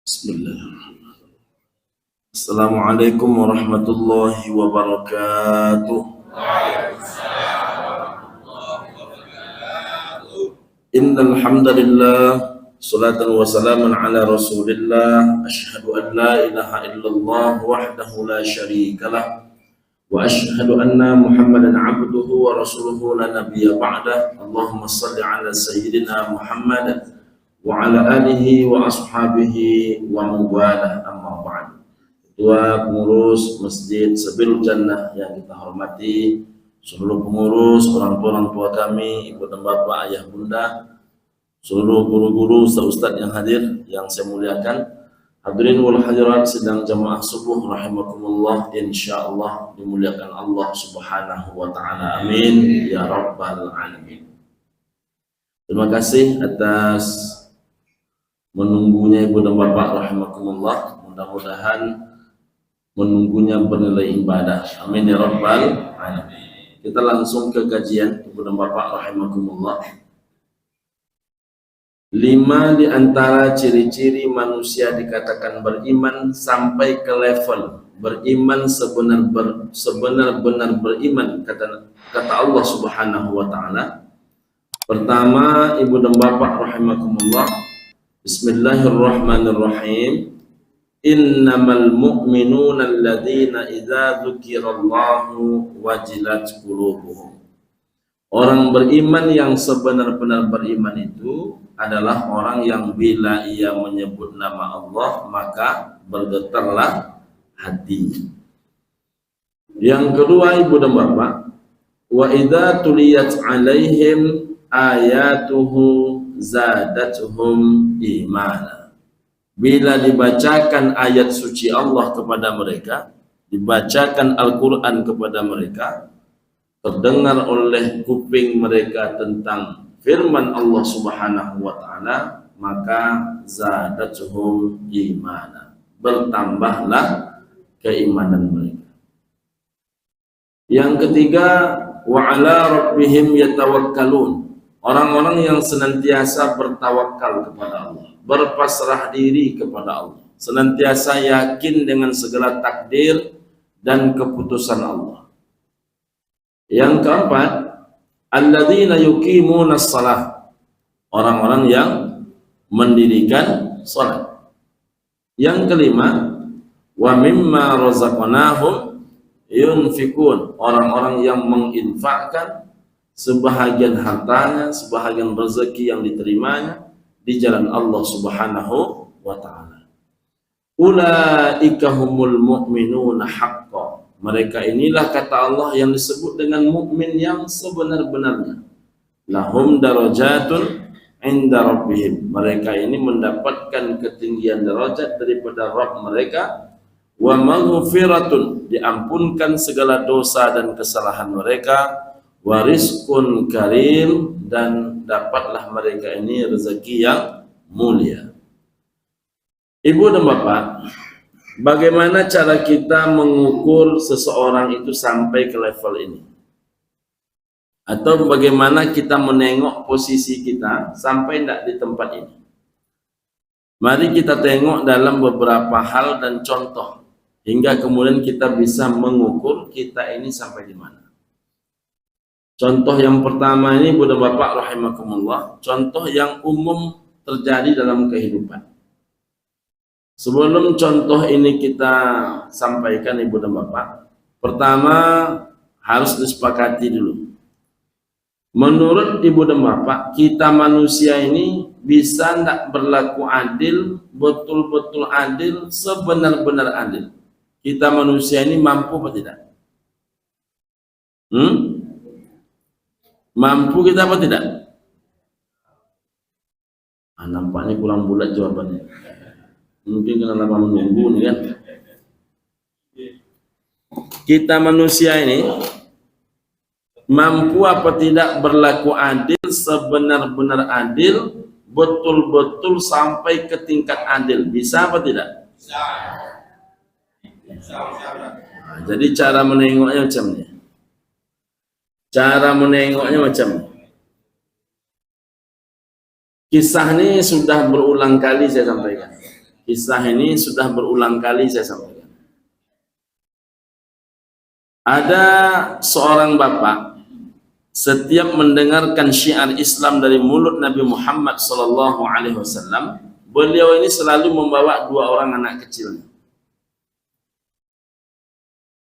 Bismillah. Assalamualaikum warahmatullahi wabarakatuh. Innal hamdalillah salatan wa salaman ala Rasulillah. Asyhadu an la ilaha illallah wahdahu la syarikalah wa asyhadu anna Muhammadan abduhu wa rasuluhu la nabiyya ba'dah. Allahumma shalli ala sayyidina Muhammad wa ala alihi wa ashabihi wa muwalah, amma ba'd. Ketua pengurus Masjid Sabilul Jannah yang kita hormati, seluruh pengurus, orang tua kami, ibu dan bapak, ayah bunda, seluruh guru-guru, ustaz yang hadir yang saya muliakan, hadirin wal hadirat sedang jamaah subuh rahimakumullah, insyaallah dimuliakan Allah Subhanahu wa taala. Amin ya rabbal alamin. Terima kasih atas menunggunya ibu dan bapak rahimakumullah. Mudah-mudahan menunggunya bernilai ibadah. Amin ya rabbal alamin. Kita langsung ke kajian ibu dan bapak rahimakumullah. 5 di antara ciri-ciri manusia dikatakan beriman sampai ke level beriman sebenar-benar beriman, kata Allah Subhanahu wa taala. Pertama, ibu dan bapak rahimakumullah, Bismillahirrahmanirrahim. Innamal mu'minuna alladzina idza dzukirallahu wajilat qulubuhum. Orang beriman yang sebenar-benar beriman itu adalah orang yang bila ia menyebut nama Allah maka bergetarlah hati. Yang kedua, ibu dan bapak, wa idza tuliyat alaihim ayatuhu zadatuhum imana. Bila dibacakan ayat suci Allah kepada mereka, dibacakan Al-Quran kepada mereka, terdengar oleh kuping mereka tentang firman Allah Subhanahu wa taala, maka zadatuhum imana, bertambahlah keimanan mereka. Yang ketiga, wa ala rabbihim yatawakkalun. Orang-orang yang senantiasa bertawakal kepada Allah, berpasrah diri kepada Allah, senantiasa yakin dengan segala takdir dan keputusan Allah. Yang keempat, alladzina yuqimunas shalah. Orang-orang yang mendirikan salat. Yang kelima, wa mimma razaqnahum yunfikun. Orang-orang yang menginfakkan sebahagian hartanya, sebahagian rezeki yang diterimanya di jalan Allah Subhanahu wa taala. Ulaika humul mu'minuna haqqan. Mereka inilah, kata Allah, yang disebut dengan mukmin yang sebenar-benarnya. Lahum darajatun inda rabbihim. Mereka ini mendapatkan ketinggian derajat daripada Rabb mereka. Wa maghfiratun, diampunkan segala dosa dan kesalahan mereka. Wa rizqun karim, dan dapatlah mereka ini rezeki yang mulia. Ibu dan bapak, bagaimana cara kita mengukur seseorang itu sampai ke level ini? Atau bagaimana kita menengok posisi kita sampai tidak di tempat ini? Mari kita tengok dalam beberapa hal dan contoh, hingga kemudian kita bisa mengukur kita ini sampai di mana. Contoh yang pertama ini, ibu dan bapak rahimakumullah, contoh yang umum terjadi dalam kehidupan. Sebelum contoh ini kita sampaikan, ibu dan bapak, pertama harus disepakati dulu. Menurut ibu dan bapak, kita manusia ini bisa tidak berlaku adil, betul-betul adil, sebenar-benar adil? Kita manusia ini mampu atau tidak? Mampu kita apa tidak? Nampaknya kurang bulat jawabannya. Mungkin karena lama menunggu nih kan. Kita manusia ini mampu apa tidak berlaku adil, sebenar-benar adil, betul-betul sampai ke tingkat adil? Bisa apa tidak? Bisa. Nah, jadi cara menengoknya macam ini. Cara menengoknya macam ini. Kisah ini sudah berulang kali saya sampaikan. kisah ini sudah berulang kali saya sampaikan. Ada seorang bapak, setiap mendengarkan syiar Islam dari mulut Nabi Muhammad SAW, beliau ini selalu membawa 2 orang anak kecilnya.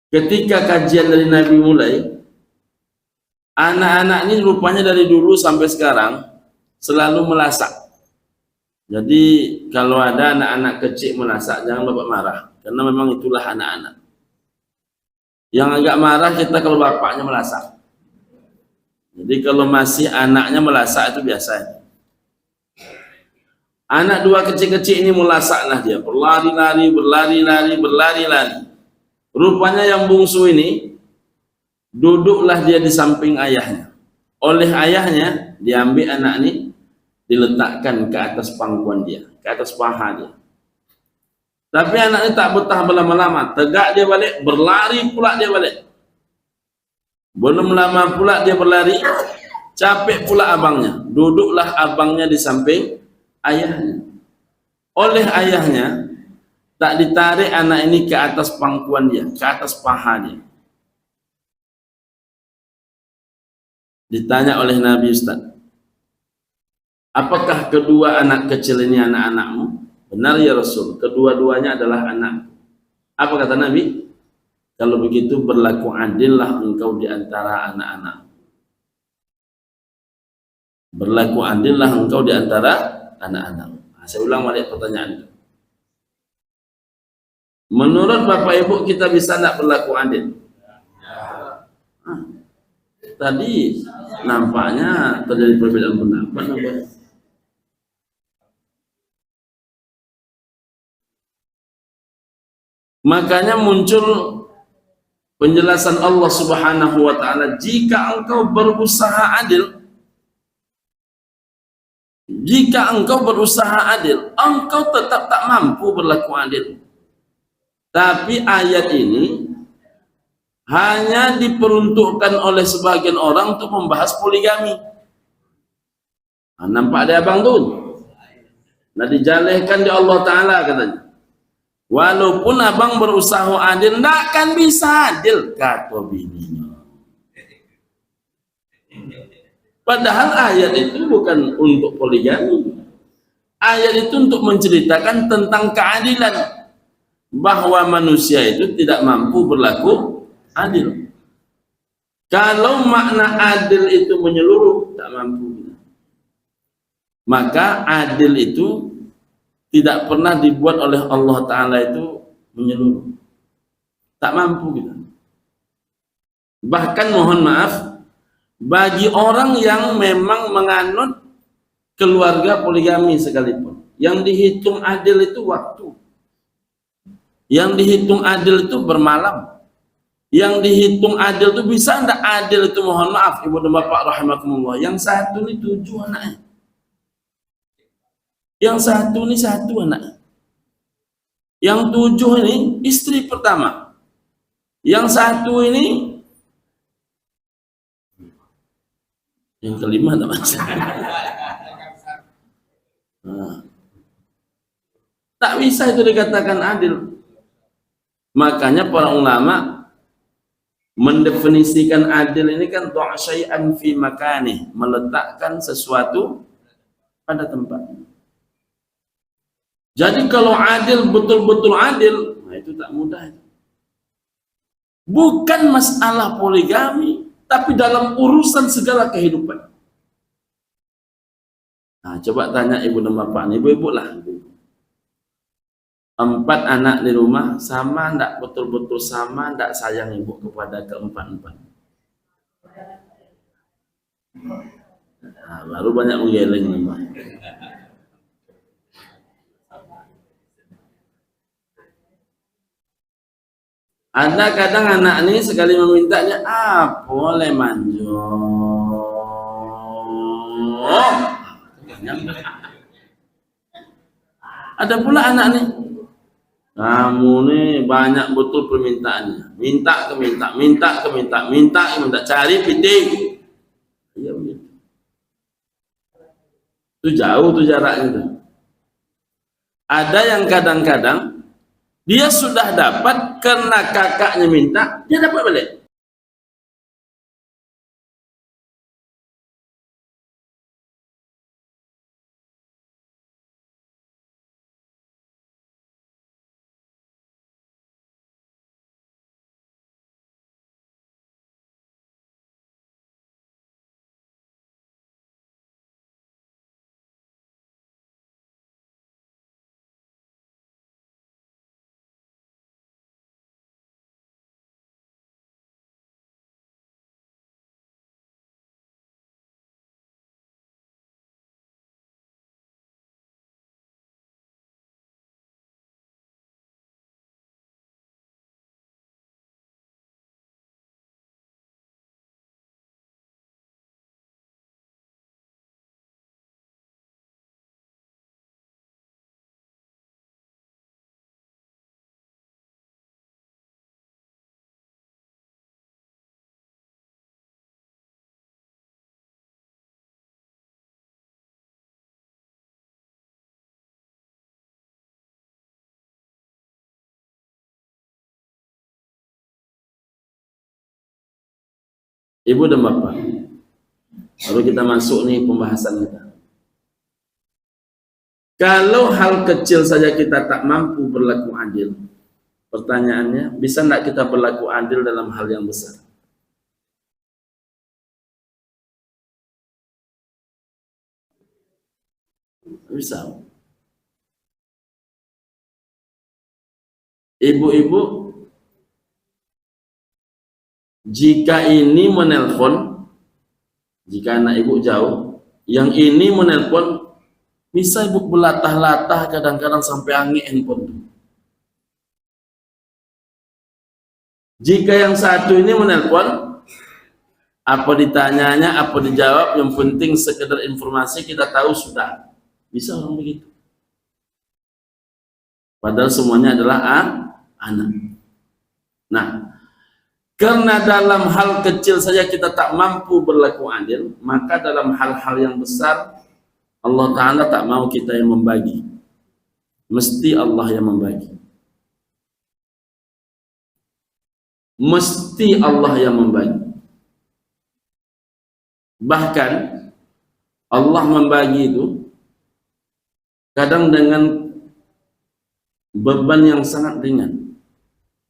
Ketika kajian dari Nabi mulai, anak-anak ini rupanya dari dulu sampai sekarang selalu melasak. Jadi kalau ada anak-anak kecil melasak, jangan bapak marah, karena memang itulah anak-anak. Yang agak marah kita kalau bapaknya melasak. Jadi kalau masih anaknya melasak itu biasa. Anak 2 kecil-kecil ini melasaklah dia, berlari-lari, berlari-lari. Rupanya yang bungsu ini duduklah dia di samping ayahnya. Oleh ayahnya diambil anak ini, diletakkan ke atas pangkuan dia, ke atas paha dia. Tapi anak ini tak betah berlama-lama, tegak dia balik, berlari pula dia balik. Belum lama pula dia berlari, capek pula abangnya. Duduklah abangnya di samping ayahnya. Oleh ayahnya tak ditarik anak ini ke atas pangkuan dia, ke atas paha dia. Ditanya oleh Nabi, Ustaz, apakah kedua anak kecil ini anak-anakmu? Benar ya Rasul, kedua-duanya adalah anak. Apa kata Nabi? Kalau begitu berlaku adillah engkau di antara anak-anak. Berlaku adillah engkau di antara anak-anak. Nah, saya ulang balik pertanyaan itu. Menurut Bapak Ibu kita bisa tidak berlaku adil? Tadi nampaknya terjadi perbedaan pendapat. Makanya muncul penjelasan Allah Subhanahu wa taala, jika engkau berusaha adil, engkau tetap tak mampu berlaku adil. Tapi ayat ini hanya diperuntukkan oleh sebagian orang untuk membahas poligami. Nah, nampak ada abang tuh. Nah, dijalehkan di Allah Ta'ala katanya. Walaupun abang berusaha adil, tidak akan bisa adil, kata bininya. Padahal ayat itu bukan untuk poligami. Ayat itu untuk menceritakan tentang keadilan. Bahwa manusia itu tidak mampu berlaku adil. Kalau makna adil itu menyeluruh, tak mampu. Maka adil itu tidak pernah dibuat oleh Allah Ta'ala itu menyeluruh. Tak mampu kita. Bahkan mohon maaf, bagi orang yang memang menganut keluarga poligami sekalipun, yang dihitung adil itu waktu. Yang dihitung adil itu bermalam. Yang dihitung adil itu bisa tidak adil itu, mohon maaf ibu dan bapak rahimakumullah. Yang satu ini 7 anaknya. Yang satu ini 1 anak. Yang 7 ini istri pertama. Yang 1 ini yang kelima tak masalah. Nah, tak bisa itu dikatakan adil. Makanya para ulama mendefinisikan adil ini kan doa syai'an fi makani, meletakkan sesuatu pada tempatnya. Jadi kalau adil, betul-betul adil, nah itu tak mudah. Bukan masalah poligami, tapi dalam urusan segala kehidupan. Nah, coba tanya ibu dan bapak, ibu-ibu lah. 4 anak di rumah, sama enggak, betul-betul sama enggak sayang ibu kepada ke-4? Nah, baru banyak menggeleng nampak. Ada kadang anak ini sekali memintanya, boleh manjo. Ada pula anak nih, kamu nih banyak betul permintaannya, minta, cari piting. Iya begitu. Itu jauh tuh jaraknya tuh. Ada yang kadang-kadang dia sudah dapat karena kakaknya minta, dia dapat balik. Ibu dan Bapak, lalu kita masuk nih pembahasan kita. Kalau hal kecil saja kita tak mampu berlaku adil, pertanyaannya, bisa tidak kita berlaku adil dalam hal yang besar? Bisa. Ibu-ibu, jika ini menelpon, jika anak ibu jauh, yang ini menelpon, bisa ibu berlatah-latah kadang-kadang sampai angin handphone. Jika yang satu ini menelpon, apa ditanyanya, apa dijawab, yang penting sekedar informasi kita tahu sudah. Bisa orang begitu. Padahal semuanya adalah anak. Nah, karena dalam hal kecil saja kita tak mampu berlaku adil, maka dalam hal-hal yang besar Allah Ta'ala tak mau kita yang membagi. Mesti Allah yang membagi. Mesti Allah yang membagi. Bahkan Allah membagi itu kadang dengan beban yang sangat ringan.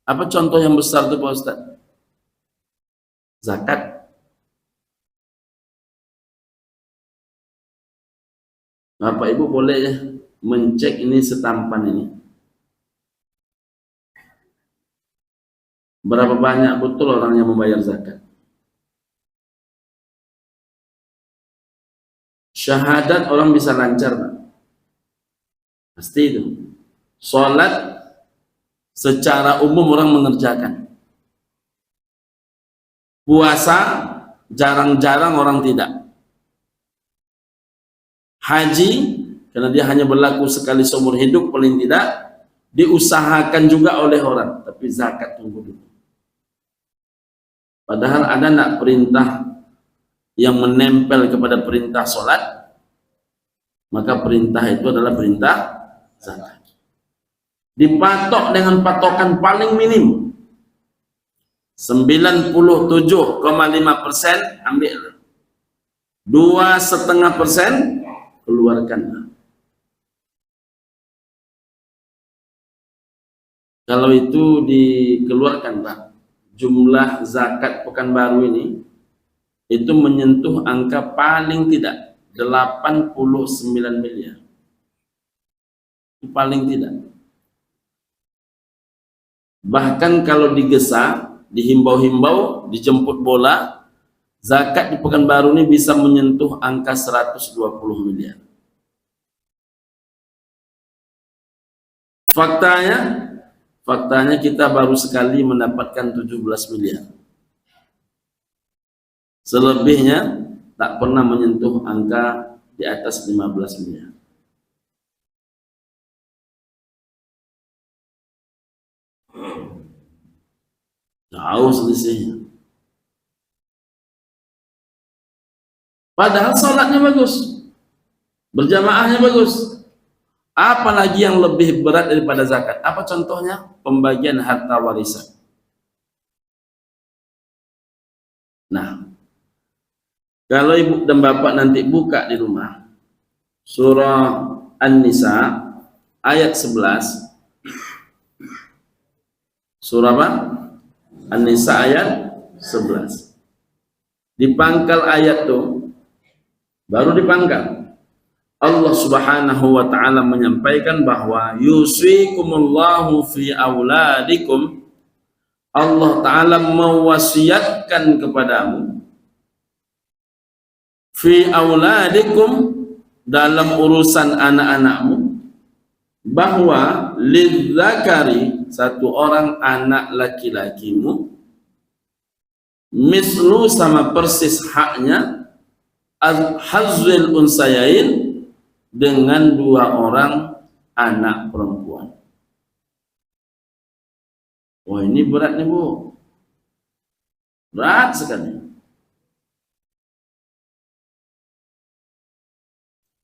Apa contoh yang besar itu Pak Ustaz? Zakat. Bapak Ibu boleh ya mencek ini setampan ini. Berapa banyak betul orang yang membayar zakat? Syahadat orang bisa lancar, Pak. Pasti itu. Sholat secara umum orang mengerjakan. Puasa jarang-jarang orang tidak. Haji karena dia hanya berlaku sekali seumur hidup paling tidak, diusahakan juga oleh orang. Tapi zakat tunggu dulu. Padahal ada nak perintah yang menempel kepada perintah sholat, maka perintah itu adalah perintah zakat. Dipatok dengan patokan paling minim 97,5% ambil, 2,5% keluarkan. Kalau itu dikeluarkan Pak, jumlah zakat Pekanbaru ini itu menyentuh angka paling tidak 89 miliar. Paling tidak. Bahkan kalau digesa, dihimbau-himbau, dijemput bola, zakat di Pekanbaru ini bisa menyentuh angka 120 miliar. Faktanya kita baru sekali mendapatkan 17 miliar. Selebihnya tak pernah menyentuh angka di atas 15 miliar. Jauh selisihnya. Padahal sholatnya bagus, berjamaahnya bagus, Apalagi yang lebih berat daripada zakat? Apa contohnya? Pembagian harta warisan. Nah, kalau ibu dan bapak nanti buka di rumah surah An-Nisa ayat 11. Surah apa? An-Nisa ayat 11. Di pangkal ayat itu, baru dipangkal, Allah Subhanahu wa taala menyampaikan bahwa yusikumullahu fi auladikum. Allah taala mewasiatkan kepadamu fi auladikum, dalam urusan anak-anakmu, bahwa lidzakari, satu orang anak laki-lakimu, mislu, sama persis haknya, al-hazzil unsayain, dengan dua orang anak perempuan. Wah, ini berat nih Bu, berat sekali,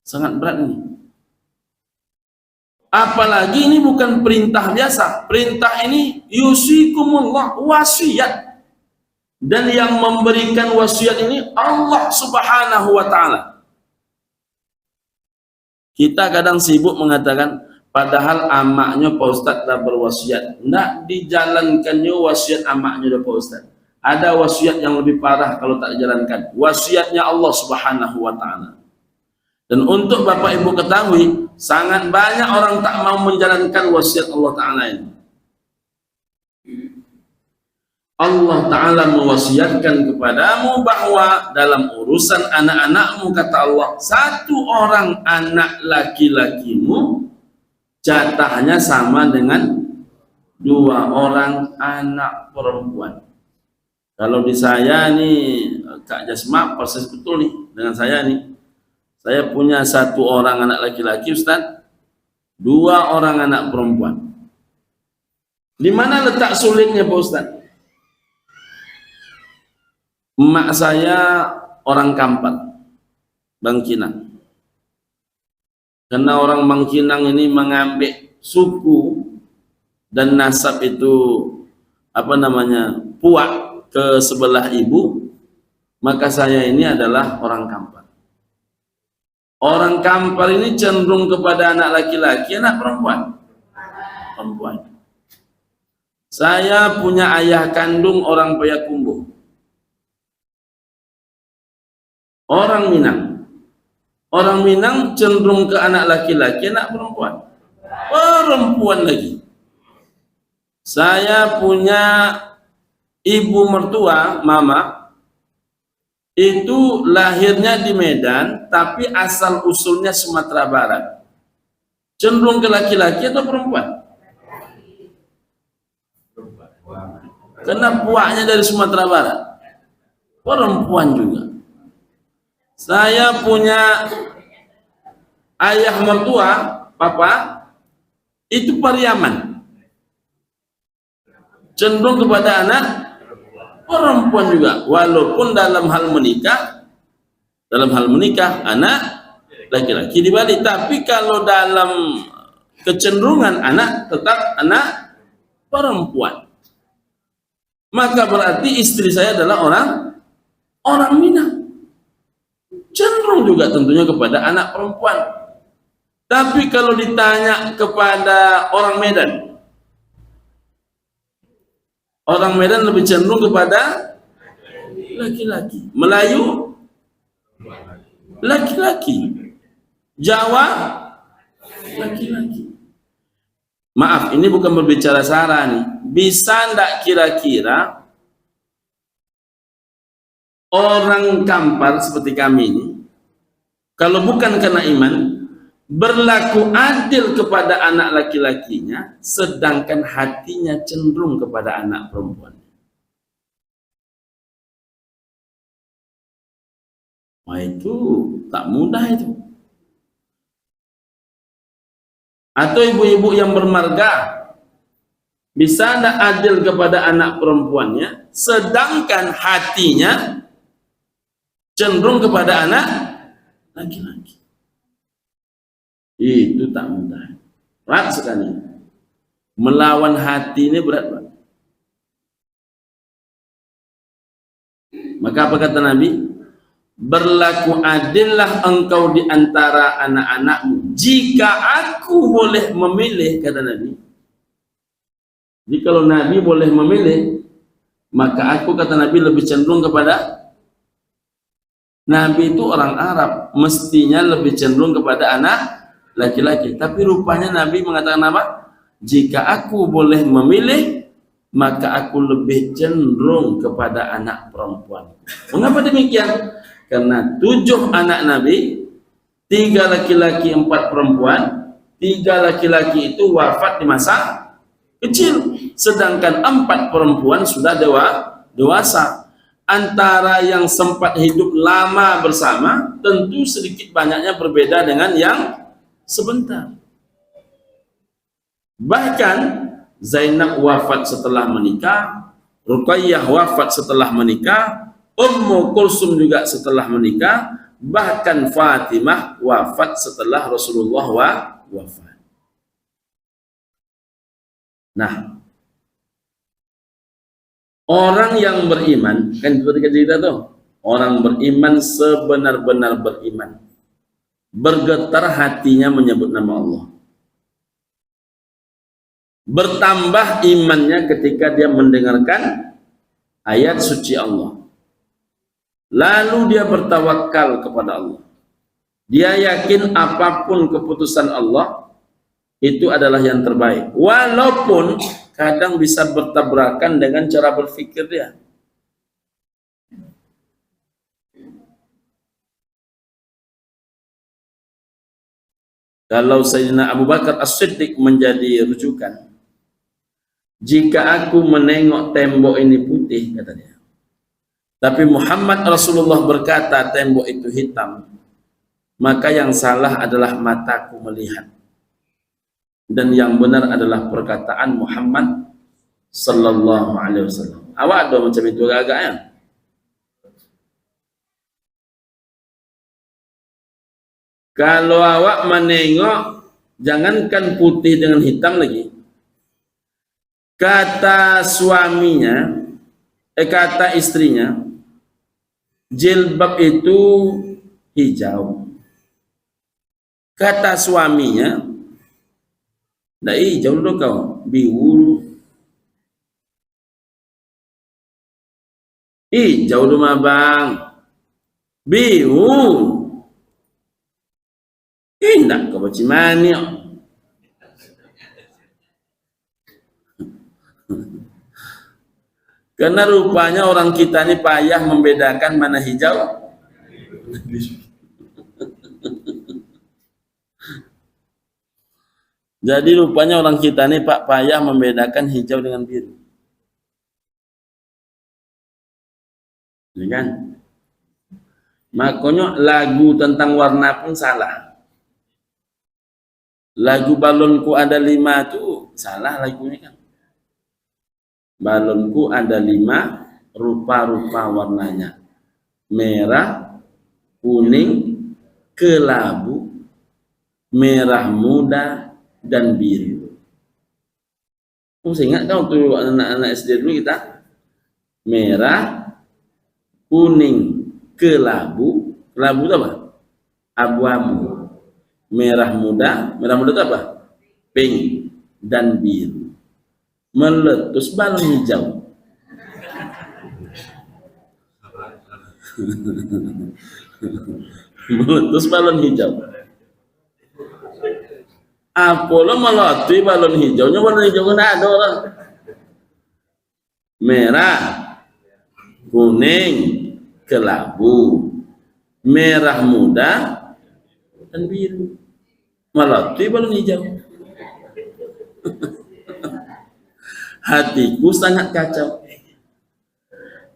sangat berat ini. Apalagi ini bukan perintah biasa, perintah ini yusikumullah, wasiat, dan yang memberikan wasiat ini Allah Subhanahu wa taala. Kita kadang sibuk mengatakan, padahal amaknya Pak Ustadz dah berwasiat. Tidak dijalankannya wasiat amaknya Pak Ustadz. Ada wasiat yang lebih parah kalau tak dijalankan. Wasiatnya Allah Subhanahu wa taala. Dan untuk Bapak Ibu ketahui, sangat banyak orang tak mau menjalankan wasiat Allah taala ini. Allah Ta'ala mewasiatkan kepadamu bahwa dalam urusan anak-anakmu, kata Allah, satu orang anak laki-lakimu jatahnya sama dengan dua orang anak perempuan. Kalau di saya nih, Kak Jasma persis betul nih dengan saya nih. Saya punya satu orang anak laki-laki, Ustaz, dua orang anak perempuan. Di mana letak sulitnya Pak Ustaz? Emak saya orang Kampar, Bangkinang. Karena orang Bangkinang ini mengambil suku dan nasab itu puak ke sebelah ibu, maka saya ini adalah orang Kampar. Orang Kampar ini cenderung kepada anak laki-laki, anak perempuan. Perempuan. Saya punya ayah kandung orang Payakumbuh, orang Minang. Orang Minang cenderung ke anak laki-laki, anak perempuan. Perempuan lagi. Saya punya ibu mertua, mama, itu lahirnya di Medan, tapi asal usulnya Sumatera Barat. Cenderung ke laki-laki atau perempuan? Karena puaknya dari Sumatera Barat. Perempuan juga. Saya punya ayah mertua, papa, itu Pariaman. Cenderung kepada anak perempuan juga, walaupun dalam hal menikah anak laki-laki di Bali, tapi kalau dalam kecenderungan anak tetap anak perempuan. Maka berarti istri saya adalah orang Minang. Cenderung juga tentunya kepada anak perempuan. Tapi kalau ditanya kepada orang Medan lebih cenderung kepada laki-laki. Melayu laki-laki, Jawa laki-laki. Maaf, ini bukan berbicara sara nih. Bisa ndak kira-kira orang Kampar seperti kami ini, kalau bukan karena iman, berlaku adil kepada anak laki-lakinya, sedangkan hatinya cenderung kepada anak perempuan. Wah, itu tak mudah itu. Atau ibu-ibu yang bermarga, bisa ndak adil kepada anak perempuannya, sedangkan hatinya cenderung kepada anak laki-laki. Itu tak mudah. Berat sekali. Melawan hati ini berat, Pak. Maka apa kata Nabi? Berlaku adillah engkau di antara anak-anakmu. Jika aku boleh memilih, kata Nabi. Jadi kalau Nabi boleh memilih, maka aku, kata Nabi, lebih cenderung kepada Nabi itu orang Arab, mestinya lebih cenderung kepada anak laki-laki. Tapi rupanya Nabi mengatakan apa? Jika aku boleh memilih, maka aku lebih cenderung kepada anak perempuan. Mengapa demikian? Karena 7 anak Nabi, 3 laki-laki, 4 perempuan. 3 laki-laki itu wafat di masa kecil, sedangkan 4 perempuan sudah dewasa. Antara yang sempat hidup lama bersama tentu sedikit banyaknya berbeda dengan yang sebentar. Bahkan Zainab wafat setelah menikah, Ruqayyah wafat setelah menikah, Ummu Kulsum juga setelah menikah, bahkan Fatimah wafat setelah Rasulullah wafat. Nah, orang yang beriman, kan seperti cerita tuh, orang beriman sebenar-benar beriman, bergetar hatinya menyebut nama Allah. Bertambah imannya ketika dia mendengarkan ayat suci Allah. Lalu dia bertawakal kepada Allah. Dia yakin apapun keputusan Allah itu adalah yang terbaik. Walaupun kadang bisa bertabrakan dengan cara berpikir dia. Kalau Sayyidina Abu Bakar As-Siddiq menjadi rujukan, jika aku menengok tembok ini putih, katanya, tapi Muhammad Rasulullah berkata tembok itu hitam, maka yang salah adalah mataku melihat, dan yang benar adalah perkataan Muhammad sallallahu alaihi wasallam. Awak ada macam itu agak-agak ya? Kalau awak menengok, jangankan putih dengan hitam lagi, kata suaminya, kata istrinya, jilbab itu hijau. Kata suaminya, nah hijau dulu kau, biru. Hijau rumah bang, biru. Indah kau bacimani. Karena rupanya orang kita ini payah membedakan mana hijau. Jadi rupanya orang kita ini payah membedakan hijau dengan biru. Ya kan? Makanya lagu tentang warna pun salah. Lagu balonku ada 5 itu salah lagunya kan. Balonku ada 5 rupa-rupa warnanya. Merah, kuning, kelabu, merah muda, dan biru. Saya ingat kan waktu anak-anak SD dulu kita, merah, kuning, kelabu, kelabu itu apa? Abu-abu. Merah muda itu apa? Pink, dan biru. Meletus balon hijau. Meletus balon hijau. Apollo melatih balon hijaunya, balon hijau kan ada orang. Merah, kuning, kelabu, merah muda, dan biru. Melatih balon hijau. Hatiku sangat kacau.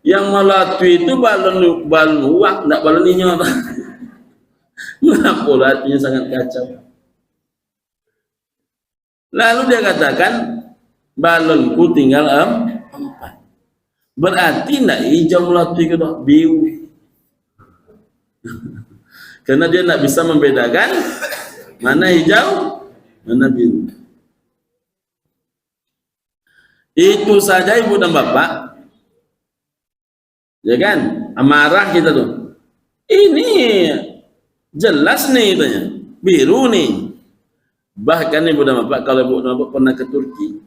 Yang melatih itu balon uang, tidak balon hijau. Kenapa hatinya sangat kacau? Lalu dia katakan, balonku tinggal 4. Berarti tidak hijau melatih itu biru. Karena dia tidak bisa membedakan mana hijau, mana biru. Itu saja ibu dan bapak, ya kan? Amarah kita tuh. Ini jelas nih itanya, biru nih. Bahkan ibu dan bapak, kalau ibu dan bapak pernah ke Turki,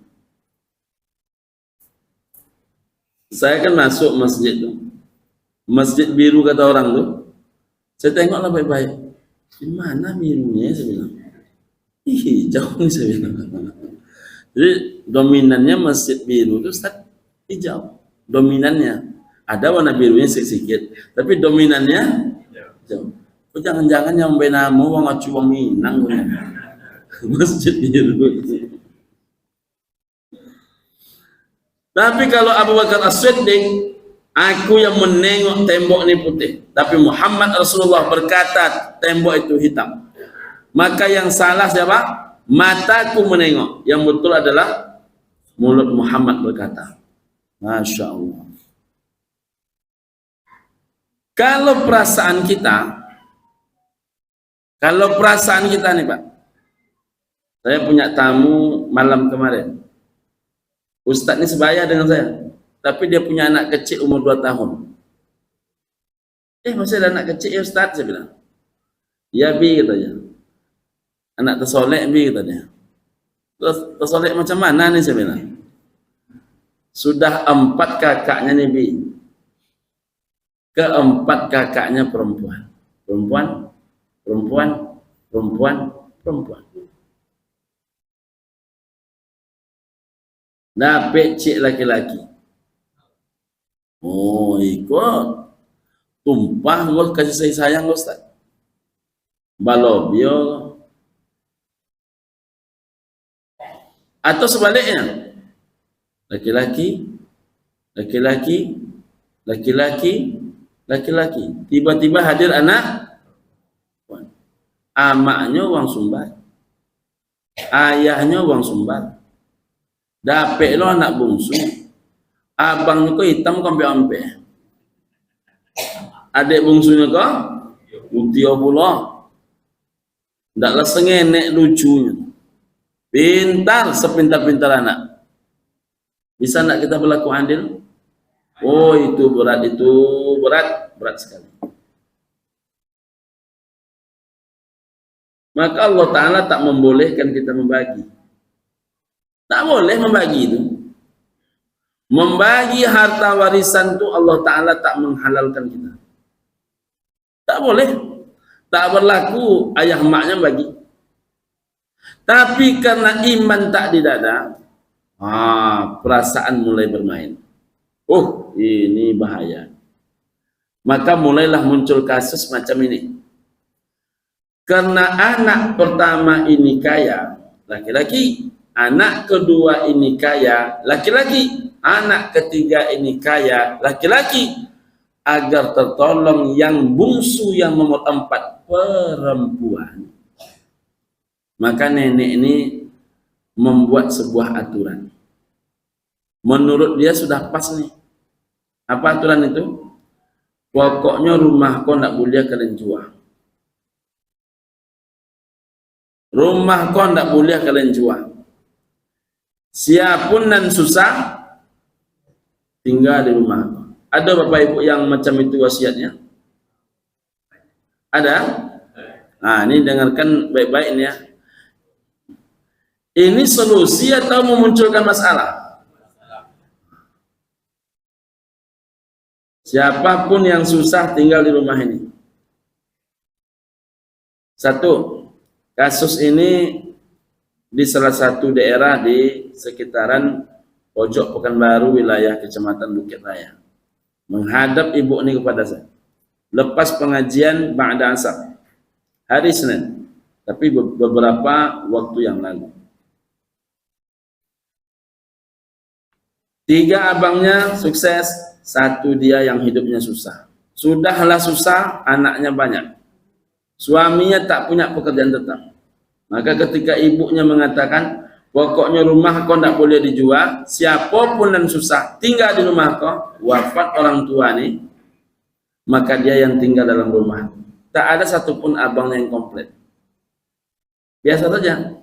saya kan masuk masjid tuh, masjid biru kata orang tuh. Saya tengoklah baik-baik, di mana birunya? Saya bilang, ih, hijau nih, saya bilang. Jadi dominannya masjid biru itu Ustaz hijau. Dominannya. Ada warna birunya sedikit, tapi dominannya hijau. Oh, jangan-jangan yang benamu wong acu wong Minang masjid biru. Tapi kalau Abu Bakar As-Siddiq, aku yang menengok tembok ini putih, tapi Muhammad Rasulullah berkata tembok itu hitam. Maka yang salah siapa? Mataku menengok, yang betul adalah mulut Muhammad berkata. Masya Allah. Kalau perasaan kita nih Pak, saya punya tamu malam kemarin, Ustadz ini sebaya dengan saya, tapi dia punya anak kecil umur 2 tahun. Masih ada anak kecil ya Ustadz, saya bilang. Ya Bi, katanya. Anak tersolek Bi, katanya. Terus tersolek macam mana nih, saya bilang. Sudah 4 kakaknya nih Bi. Keempat kakaknya perempuan. Perempuan. Dapet cik laki-laki. Oh, ikut. Tumpah ngos kasih sayang Ustaz. Balobio. Atau sebaliknya. Laki-laki. Tiba-tiba hadir anak. Amaknya uang sumbar. Ayahnya uang sumbar. Dapet lo anak bungsu. Abangnya kok hitam kampe-ampe. Adik bungsunya kok Utio pula. Ndaklah sengenek lucunya. Pintar, sepintar-pintar anak. Bisa nak kita berlaku adil? Oh, itu berat sekali. Maka Allah Ta'ala tak membolehkan kita membagi. Tak boleh membagi itu. Membagi harta warisan itu Allah Ta'ala tak menghalalkan kita. Tak boleh. Tak berlaku ayah maknya bagi. Tapi karena iman tak di dada, perasaan mulai bermain. Oh, ini bahaya. Maka mulailah muncul kasus macam ini. Karena anak pertama ini kaya, laki-laki. Anak kedua ini kaya, laki-laki. Anak ketiga ini kaya, laki-laki. Agar tertolong yang bungsu yang nomor 4, perempuan. Maka nenek ini membuat sebuah aturan. Menurut dia sudah pas nih. Apa aturan itu? Pokoknya rumah kau tidak boleh kalian jual. Rumah kau tidak boleh kalian jual. Siapun dan susah, tinggal di rumah kau. Ada bapak ibu yang macam itu wasiatnya? Ada? Nah, ini dengarkan baik-baik ini ya. Ini solusi atau memunculkan masalah? Siapapun yang susah tinggal di rumah ini. Satu, kasus ini di salah satu daerah di sekitaran pojok Pekanbaru, wilayah Kecamatan Bukit Raya. Menghadap ibu ini kepada saya. Lepas pengajian ba'da asar, hari Senin, tapi beberapa waktu yang lalu. 3 abangnya sukses, 1 dia yang hidupnya susah. Sudahlah susah, anaknya banyak. Suaminya tak punya pekerjaan tetap. Maka ketika ibunya mengatakan, pokoknya rumah kau tidak boleh dijual, siapapun dan susah, tinggal di rumah kau, wafat orang tua nih, maka dia yang tinggal dalam rumah. Tak ada satupun abangnya yang komplit. biasa saja.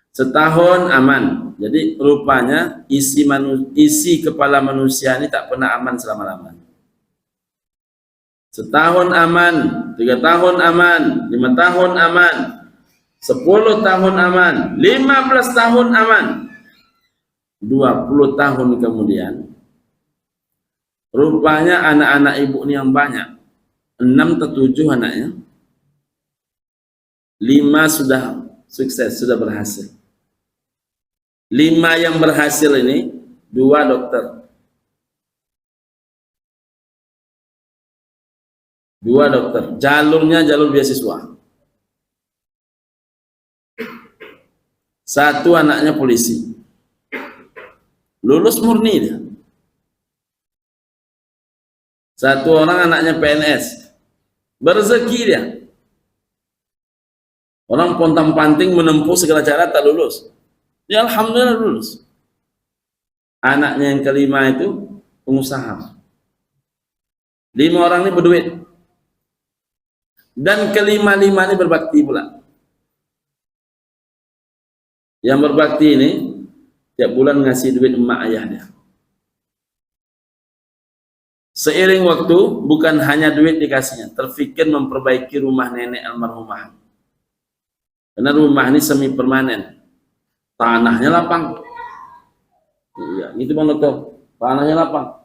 Setahun aman. Jadi rupanya isi kepala manusia ini tak pernah aman selama-lamanya. Setahun aman, 3 tahun aman, 5 tahun aman, 10 tahun aman, 15 tahun aman. 20 tahun kemudian, rupanya anak-anak ibu ini yang banyak. 6 atau 7 anaknya. 5 sudah sukses, sudah berhasil. 5 yang berhasil ini, 2 dokter. 2 dokter. Jalurnya jalur beasiswa. 1 anaknya polisi. Lulus murni dia. 1 orang anaknya PNS. Berzeki dia. Orang pontang-panting menempuh segala cara tak lulus. Ya alhamdulillah lulus. Anaknya yang kelima itu pengusaha. 5 orang ini berduit. Dan kelima-lima ini berbakti pula. Yang berbakti ini tiap bulan ngasih duit emak ayah dia. Seiring waktu bukan hanya duit dikasihnya, terfikir memperbaiki rumah nenek almarhumah. Karena rumah ini semi permanen. Tanahnya lapang. Iya, itu Bang Dokter. Tanahnya lapang.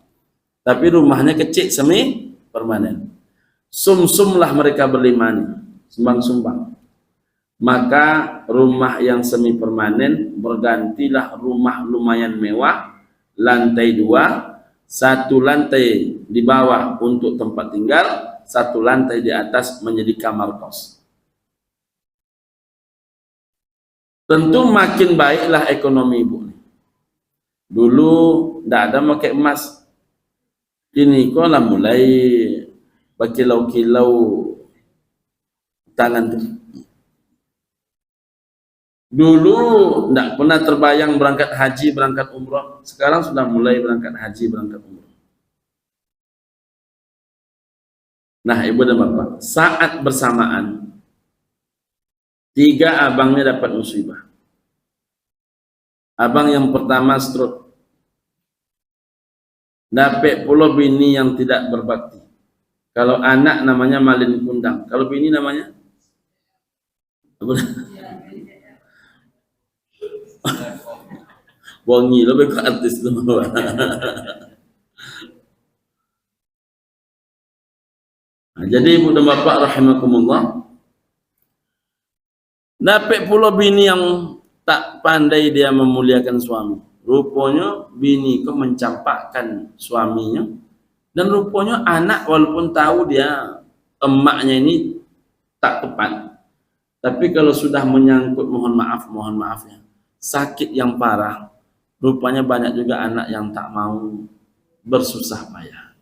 Tapi rumahnya kecil, semi permanen. Sum-sumlah mereka berlima nih, sumbang-sumbang. Maka rumah yang semi permanen bergantilah rumah lumayan mewah, lantai 2, 1 lantai di bawah untuk tempat tinggal, 1 lantai di atas menjadi kamar kos. Tentu makin baiklah ekonomi ibu. Dulu tidak ada pakai emas. Ini kok lah mulai berkilau-kilau tangan tuh. Dulu tidak pernah terbayang berangkat haji, berangkat umroh. Sekarang sudah mulai berangkat haji, berangkat umroh. Nah, ibu dan bapak, saat bersamaan 3 abangnya dapat musibah. Abang yang pertama stroke. Dapat pula bini yang tidak berbakti. Kalau anak namanya Malin Kundang. Kalau bini namanya? Bongi, lebih ke artis itu. Nah, jadi ibu dan bapak rahimakumullah, dapat pula bini yang tak pandai dia memuliakan suami. Rupanya bini kok mencampakkan suaminya, dan rupanya anak walaupun tahu dia emaknya ini tak tepat, tapi kalau sudah menyangkut mohon maaf ya, sakit yang parah, rupanya banyak juga anak yang tak mau bersusah payah.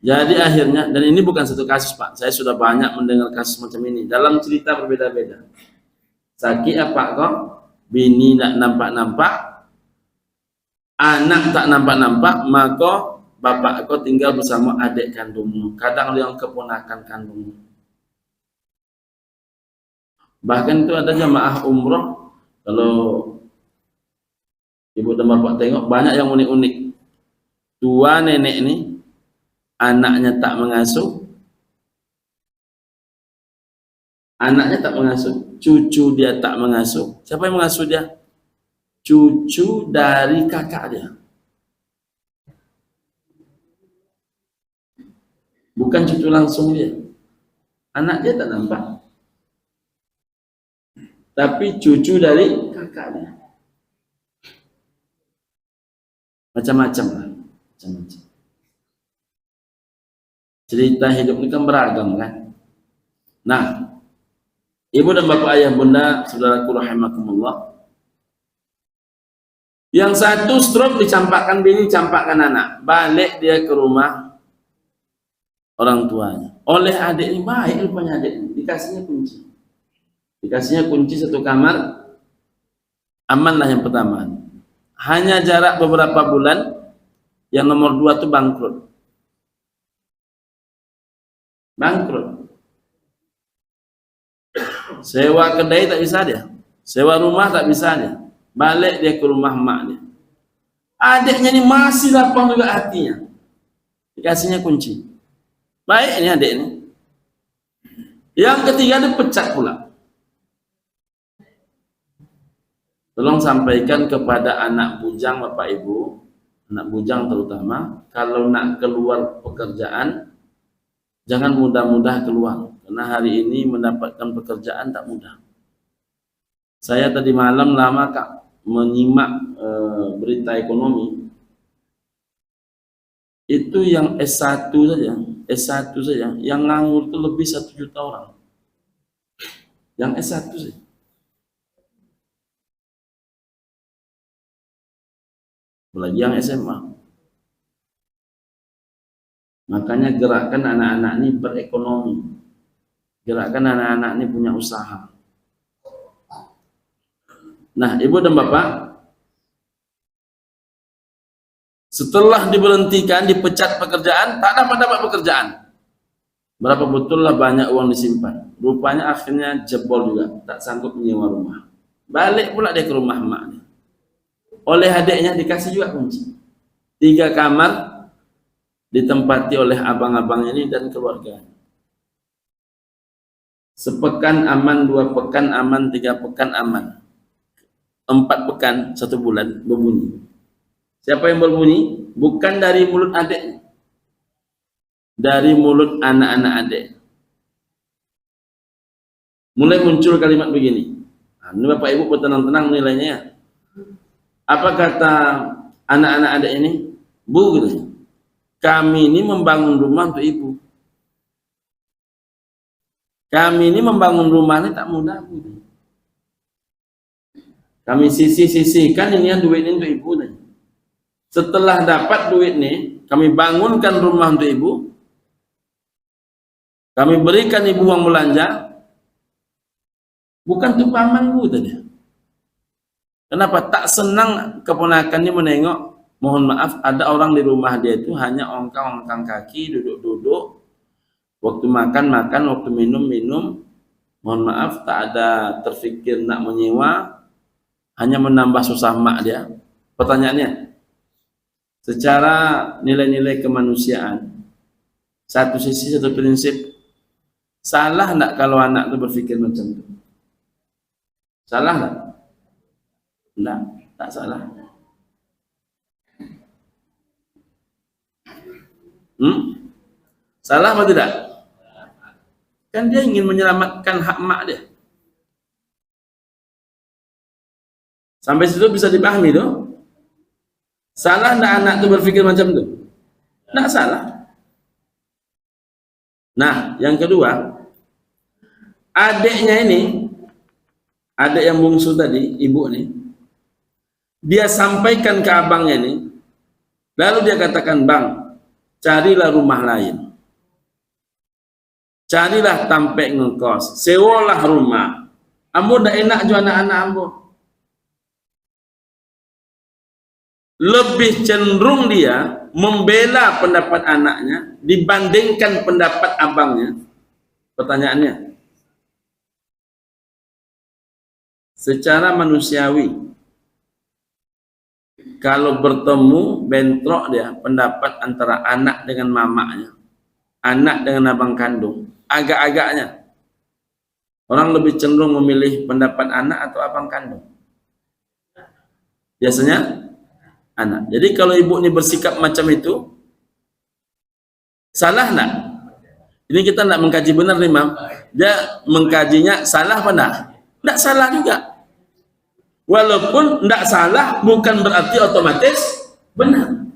Jadi akhirnya, dan ini bukan satu kasus Pak, saya sudah banyak mendengar kasus macam ini dalam cerita berbeda-beda. Sakit apa kok? Bini tak nampak-nampak, anak tak nampak-nampak, maka bapak kau tinggal bersama adik kandungmu, kadang yang keponakan kandungmu. Bahkan itu ada jamaah umroh, kalau ibu dan bapak tengok banyak yang unik-unik. 2 nenek ini anaknya tak mengasuh, cucu dia tak mengasuh. Siapa yang mengasuh dia? Cucu dari kakak dia. Bukan cucu langsung dia. Anak dia tak nampak, tapi cucu dari kakak dia. Macam-macam lah, macam-macam. Cerita hidup ini kan beragam kan. Nah, ibu dan bapak, ayah bunda, saudaraku rahimakumullah, yang satu stroke dicampakkan bini, campakkan anak, balik dia ke rumah orang tuanya. Oleh adik ini baik rupanya, adik ini dikasihnya kunci 1 kamar, amanlah yang pertama. Hanya jarak beberapa bulan, yang nomor 2 itu bangkrut. Sewa kedai tak bisa dia. Sewa rumah tak bisa dia. Balik dia ke rumah mak dia. Adiknya ini masih lapang juga hatinya. Dikasihnya kunci. Baik ini adik ini. Yang ketiga dia pecat pula. Tolong sampaikan kepada anak bujang Bapak Ibu, anak bujang terutama, kalau nak keluar pekerjaan, jangan mudah-mudah keluar. Karena hari ini mendapatkan pekerjaan tak mudah. Saya tadi malam lama Kak menyimak berita ekonomi. Itu yang S1 saja, yang nganggur itu lebih 1 juta orang. Yang S1 saja. Apalagi yang SMA. Makanya gerakkan anak-anak ini berekonomi. Gerakkan anak-anak ini punya usaha. Nah, Ibu dan Bapak, setelah diberhentikan, dipecat pekerjaan, tak dapat pekerjaan. Berapa betul lah banyak uang disimpan. Rupanya akhirnya jebol juga, tak sanggup menyewa rumah. Balik pula dia ke rumah emaknya. Oleh adiknya dikasih juga kunci. 3 kamar ditempati oleh abang-abang ini dan keluarga. Sepekan aman, 2 pekan aman, 3 pekan aman. 4 pekan, 1 bulan berbunyi. Siapa yang berbunyi? Bukan dari mulut adiknya. Dari mulut anak-anak adik. Mulai muncul kalimat begini. Nah, ini Bapak Ibu bertenang-tenang nilainya ya. Apa kata anak-anak adik ini? Bu, gitu. Kami ini membangun rumah untuk ibu. Kami ini membangun rumah ini tak mudah, Bu. Kami sisihkan ini duit ini untuk ibu. Nih. Setelah dapat duit ini, kami bangunkan rumah untuk ibu. Kami berikan ibu uang belanja. Bukan untuk paman, Bu, tadi. Kenapa? Tak senang keponakan ini menengok, mohon maaf, ada orang di rumah dia itu hanya ongkang-ongkang kaki, duduk-duduk, waktu makan, waktu minum. Mohon maaf, tak ada terfikir nak menyewa, hanya menambah susah mak dia. Pertanyaannya, secara nilai-nilai kemanusiaan, satu sisi, satu prinsip, salah enggak kalau anak itu berpikir macam itu? Salah enggak? Enggak, tak salah. Salah atau tidak? Kan dia ingin menyelamatkan hak mak dia. Sampai situ bisa dipahami tuh. Salah enggak anak itu berpikir macam itu? Enggak salah. Nah, yang kedua, adiknya ini, adik yang bungsu tadi, ibu nih, dia sampaikan ke abangnya nih, lalu dia katakan, Bang, carilah rumah lain. Carilah tampek ngekos, sewalah rumah. Ambo dah enak jo anak-anak ambo. Lebih cenderung dia membela pendapat anaknya dibandingkan pendapat abangnya. Pertanyaannya, secara manusiawi, kalau bertemu bentrok dia pendapat antara anak dengan mamanya, anak dengan abang kandung, agak-agaknya orang lebih cenderung memilih pendapat anak atau abang kandung. Biasanya anak. Jadi kalau ibu ini bersikap macam itu, salah enggak? Ini kita enggak mengkaji benar nih, Mam. Dia mengkajinya salah apa enggak? Enggak salah juga. Walaupun enggak salah bukan berarti otomatis benar.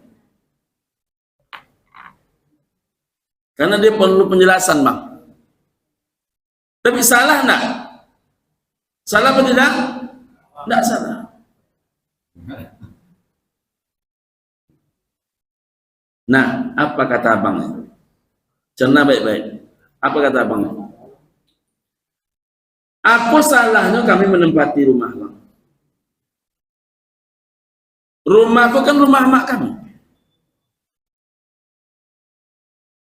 Karena dia perlu penjelasan, Bang. Tapi salah enggak? Salah apa tidak? Enggak salah. Nah, apa kata abangnya? Cerna baik-baik. Apa kata abangnya? Apa salahnya kami menempati rumah, Bang? Rumahku kan rumah mak kami.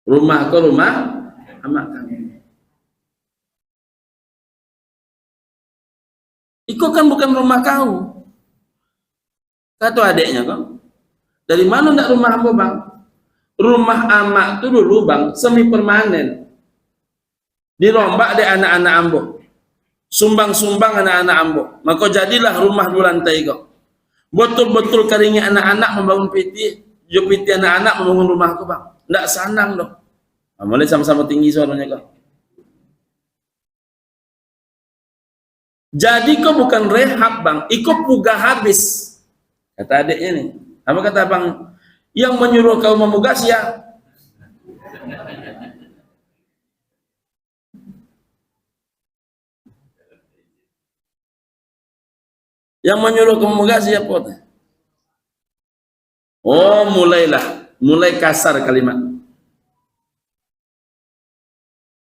Rumahku rumah mak kami. Iko kan bukan rumah kau. Kata adiknya kau, dari mana nak rumah ambo bang? Rumah amak tu dulu bang semi permanen. Dirombak deh anak-anak ambo. Sumbang-sumbang anak-anak ambo. Maka jadilah rumah 2 lantai kau. Betul-betul karingnya anak-anak membangun piti. Jo piti anak-anak membangun rumah aku bang. Nggak sanang loh. Mulai sama-sama tinggi suaranya kau. Jadi kau bukan rehab bang, ikut puga habis. Kata adiknya nih. Apa kata bang? Yang menyuruh kau memugah siapa? Yang menyuruh kau memugah siapa? Oh mulai kasar kalimat.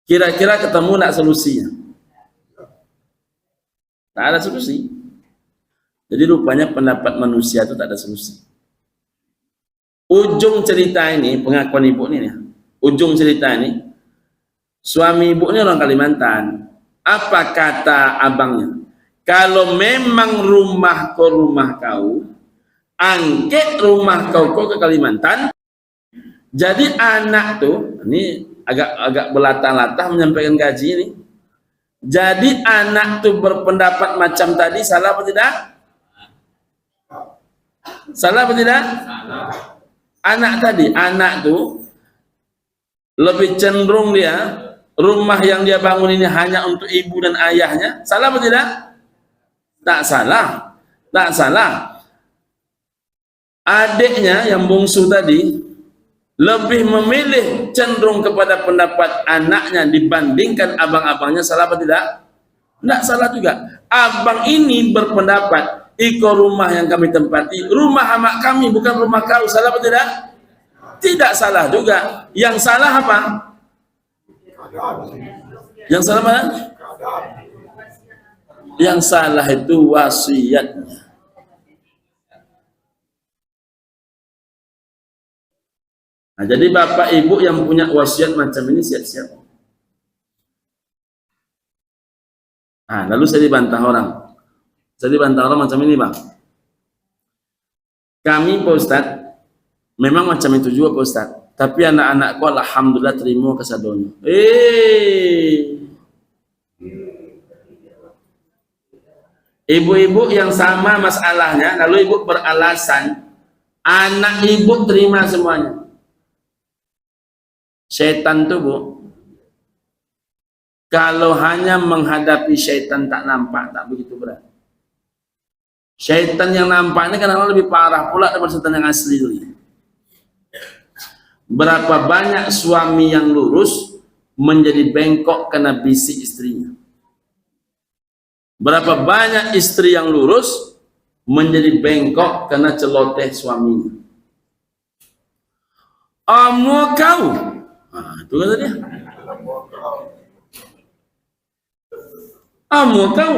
Kira-kira ketemu nak solusinya? Tak ada solusi. Jadi rupanya pendapat manusia itu tak ada solusi. Ujung cerita ini, pengakuan ibu ini, ujung cerita ini, suami ibu ini orang Kalimantan. Apa kata abangnya? Kalau memang rumah kau, angket rumah kau ke Kalimantan. Jadi anak tuh, ini agak berlatah-latah menyampaikan gaji ini. Jadi anak tuh berpendapat macam tadi, salah apa tidak? Salah apa tidak? Anak tuh lebih cenderung dia rumah yang dia bangun ini hanya untuk ibu dan ayahnya. Salah apa tidak? Tak salah. Tak salah. Adiknya yang bungsu tadi lebih memilih cenderung kepada pendapat anaknya dibandingkan abang-abangnya. Salah apa tidak? Tidak salah juga. Abang ini berpendapat iko rumah yang kami tempati, rumah amak kami bukan rumah kau. Salah apa tidak? Tidak salah juga. Yang salah apa? Yang salah apa? Yang salah itu wasiatnya. Nah, jadi bapak ibu yang punya wasiat macam ini siap-siap. Nah, lalu saya dibantah orang. Saya dibantah orang macam ini bang. Kami Pak Ustadz memang macam itu juga Pak Ustadz. Tapi anak-anakku alhamdulillah terima kesadonya. Ibu-ibu yang sama masalahnya, lalu ibu beralasan, anak ibu terima semuanya. Setan tuh bu, kalau hanya menghadapi syaitan tak nampak, tak begitu berat. Syaitan yang nampak ini kadang-kadang lebih parah pula daripada syaitan yang asli. Berapa banyak suami yang lurus menjadi bengkok karena bisik istrinya. Berapa banyak istri yang lurus menjadi bengkok karena celoteh suaminya. Mau kau? Nah, itu kata dia. Mau kau?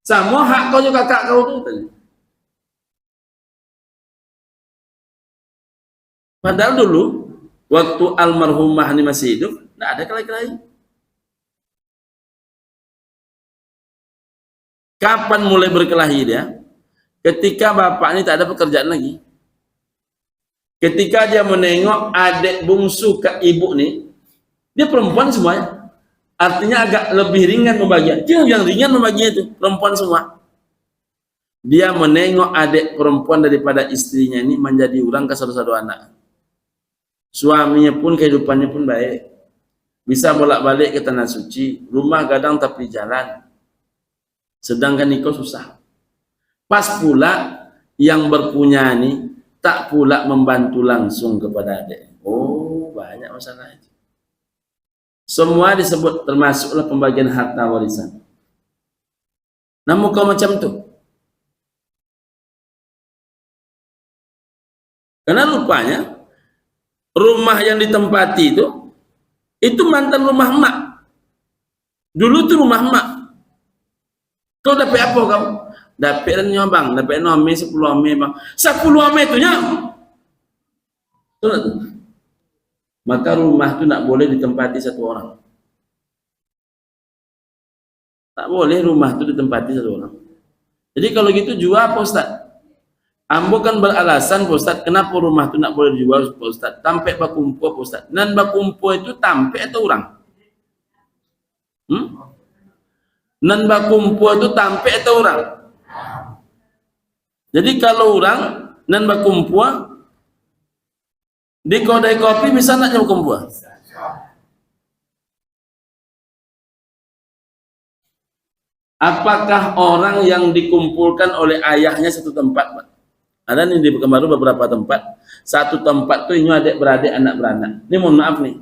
Sama hak kau juga kakak kau tu tadi. Padahal dulu waktu almarhumah ini masih hidup, tidak ada kelahi-kelahi. Kapan mulai berkelahi dia? Ketika bapak ini tak ada pekerjaan lagi. Ketika dia menengok adik bungsu ke ibu nih, dia perempuan semuanya. Artinya agak lebih ringan membaginya. Yang ringan membaginya itu perempuan semua. Dia menengok adik perempuan daripada istrinya ini menjadi orang ke satu-satu anak. Suaminya pun kehidupannya pun baik. Bisa bolak-balik ke tanah suci, rumah gadang tapi jalan. Sedangkan Niko susah. Pas pula yang berpunya ini tak pula membantu langsung kepada adik. Oh, banyak masalah itu. Semua disebut termasuklah pembagian harta warisan. Namun kau macam tu. Karena rupanya rumah yang ditempati itu mantan rumah emak. Dulu itu rumah emak. Kau dapat apa kau? Dapat dan bang, dapat nomi 10 ame bang. 10 ame itu nya. Maka rumah itu nak boleh ditempati satu orang. Tak boleh rumah itu ditempati satu orang. Jadi kalau gitu jual Pak Ustaz. Ambo kan beralasan Pak Ustaz, kenapa rumah itu nak boleh dijual Pak Ustaz? Tampe bakumpo Pak Ustaz. Dan bakumpo itu tampe atau orang? Nan bakumpo itu tampe atau orang? Jadi kalau orang nan bakumpo di kedai kopi bisa nak bakumpo? Apakah orang yang dikumpulkan oleh ayahnya satu tempat, Pak? Ada nih di Pekanbaru beberapa tempat. Satu tempat tuh ini adik beradik, anak beranak. Ini mohon maaf nih.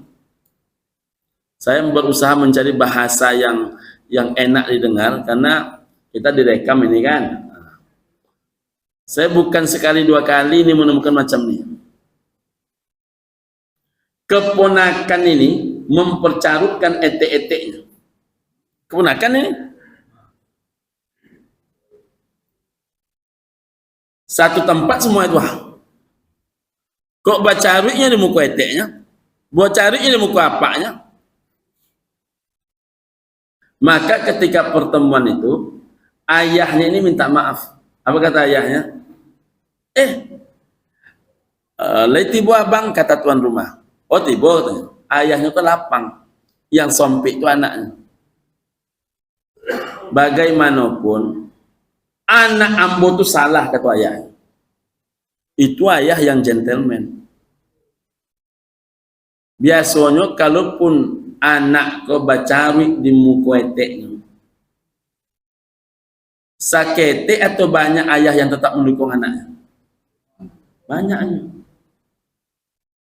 Saya berusaha mencari bahasa yang enak didengar karena kita direkam ini kan. Saya bukan sekali dua kali ini menemukan macam ini. Keponakan ini mempercarutkan etek-eteknya. Keponakan ini satu tempat semua itu. Kok bacarunya di muka eteknya, bacarunya di muka apanya. Maka ketika pertemuan itu, ayahnya ini minta maaf. Apa kata ayahnya? Tibo abang, kata tuan rumah. Oh tibo katanya. Ayahnya itu lapang. Yang sompik itu anaknya. Bagaimanapun, anak ambo itu salah, kata ayah. Itu ayah yang gentleman. Biasanya kalaupun anak kau bacawi di muka eteknya, sakete atau banyak ayah yang tetap mendukung anaknya? Banyaknya.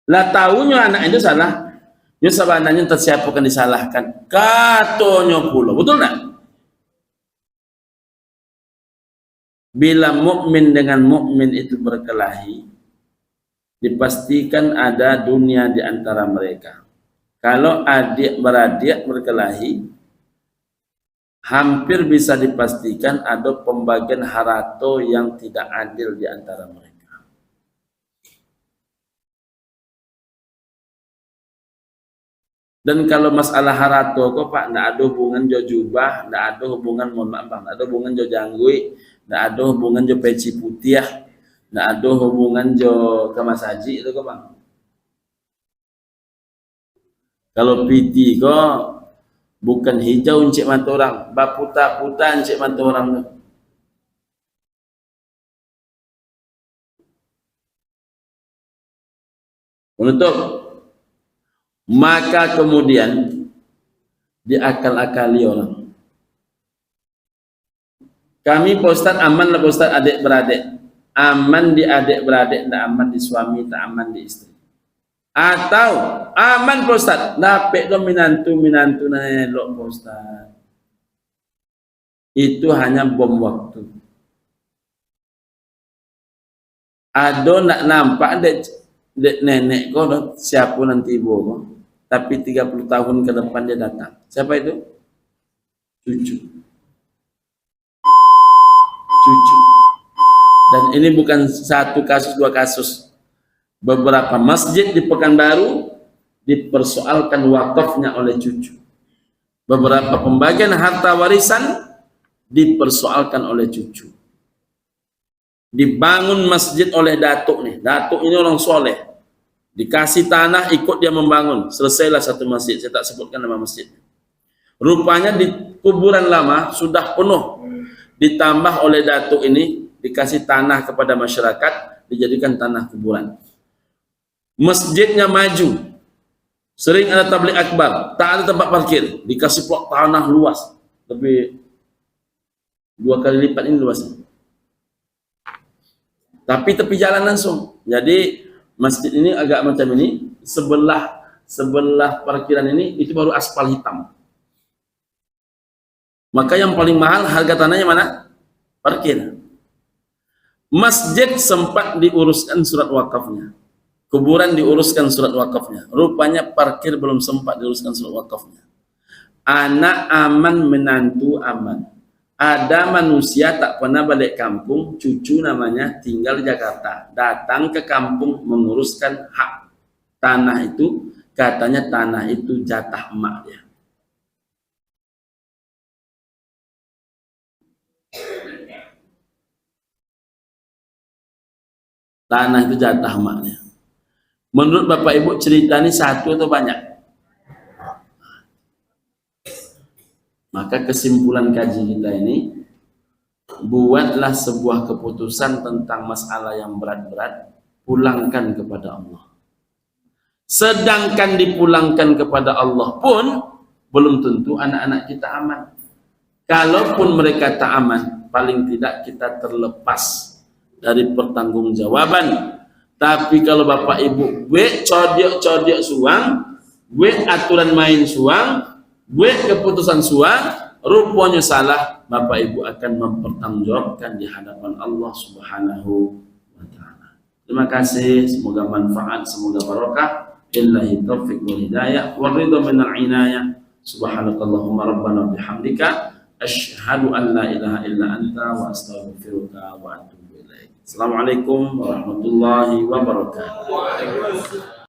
Lah tahunya anak itu salah, dia sebenarnya tersiapa akan disalahkan. Katanya pula, betul tak? Bila mukmin dengan mukmin itu berkelahi, dipastikan ada dunia di antara mereka. Kalau adik beradik berkelahi, hampir bisa dipastikan ada pembagian harato yang tidak adil di antara mereka. Dan kalau masalah harato kok Pak, tidak ada hubungan jo jubah, tidak ada hubungan mohon maaf Bang, tidak ada hubungan jo janggui, tidak ada hubungan jo peci putih, tidak ada hubungan jo kemas haji itu kok Bang. Kalau piti kok bukan hijau encik mata orang, baputa-puta encik mata orang tu. Untuk maka kemudian diakal-akali orang. Kami Pak Ustaz aman lah Pak Ustaz adik beradik. Aman di adik beradik, tak aman di suami, tak aman di istri. Atau aman Pak Ustaz, dapet lo minantu na elok Pak Ustaz. Itu hanya bom waktu. Ada nak nampak dek nenek kau siapa nanti ibu kau, tapi 30 tahun ke depan dia datang. Siapa itu? Cucu. Cucu. Dan ini bukan satu kasus, dua kasus. Beberapa masjid di Pekanbaru dipersoalkan wakafnya oleh cucu. Beberapa pembagian harta warisan dipersoalkan oleh cucu. Dibangun masjid oleh datuk nih. Datuk ini orang soleh. Dikasih tanah, ikut dia membangun. Selesailah satu masjid. Saya tak sebutkan nama masjid. Rupanya di kuburan lama sudah penuh. Ditambah oleh datuk ini, dikasih tanah kepada masyarakat, dijadikan tanah kuburan. Masjidnya maju, sering ada tabligh akbar, tak ada tempat parkir, dikasih plot tanah luas, lebih 2 kali lipat ini luasnya. Tapi tepi jalan langsung. Jadi masjid ini agak macam ini, sebelah parkiran ini itu baru aspal hitam. Maka yang paling mahal harga tanahnya mana? Parkir. Masjid sempat diuruskan surat wakafnya. Kuburan diuruskan surat wakafnya. Rupanya parkir belum sempat diuruskan surat wakafnya. Anak aman, menantu aman. Ada manusia tak pernah balik kampung, cucu namanya tinggal di Jakarta. Datang ke kampung menguruskan hak tanah itu, katanya tanah itu jatah emak dia. tanah itu jatah maknya. Menurut Bapak Ibu cerita ini satu atau banyak? Maka kesimpulan kaji kita ini, buatlah sebuah keputusan tentang masalah yang berat-berat, pulangkan kepada Allah. Sedangkan dipulangkan kepada Allah pun belum tentu anak-anak kita aman. Kalaupun mereka tak aman, paling tidak kita terlepas dari pertanggungjawaban. Tapi kalau Bapak Ibu codiok suang, aturan main suang, keputusan suang, rupanya salah, Bapak Ibu akan mempertanggungjawabkan di hadapan Allah Subhanahu wa taala. Terima kasih, semoga manfaat, semoga barokah. Billahi taufiq wal hidayah wa ridha minal inayah. Subhanakallahumma rabbana bihamdika asyhadu an la ilaha illa anta wa astaghfiruka wa atubu ilaik. Assalamualaikum warahmatullahi wabarakatuh.